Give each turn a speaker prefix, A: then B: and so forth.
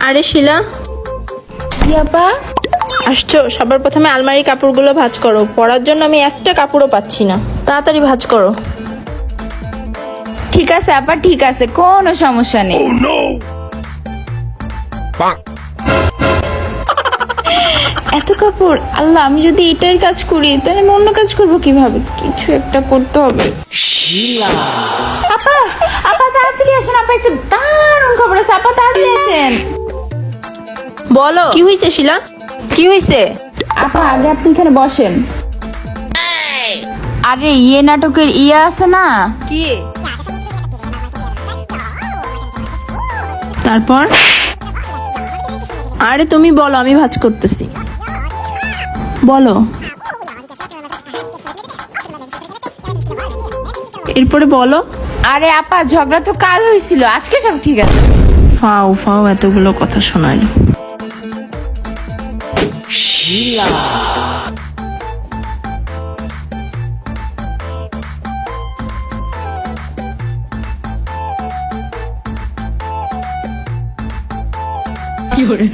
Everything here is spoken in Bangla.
A: আরে শিলা,
B: কি আপা?
A: আসছো? সবার প্রথমে আলমারি কাপড়গুলো ভাঁজ করো। পরার জন্য আমি একটা কাপড়ও পাচ্ছি না, তাড়াতাড়ি ভাঁজ করো।
B: ঠিক আছে আপা, ঠিক আছে, কোনো সমস্যা নেই। এত কাপড়, আল্লাহ, আমি যদি এটার কাজ করি তাহলে আমি অন্য কাজ করবো কিভাবে? কিছু একটা করতে হবে। আপা, আপা তাড়াতাড়ি আসেন, আপা একটা দারুণ খবর আছে, আপা তাড়াতাড়ি আসেন।
A: বলো, কি হয়েছে শিলা? কি হয়েছে?
B: আপা আগে আপনি এখানে বসেন। আরে নাটকের আছে না?
A: কি? তারপর? আরে তুমি বলো, আমি ভাঁজ করতেছি। বলো। এরপরে বলো।
B: আরে আপা, ঝগড়া তো কাল হয়েছিল, আজকে সব ঠিক আছে।
A: ফাও ফাও এতগুলো কথা শোনায়। কি করে?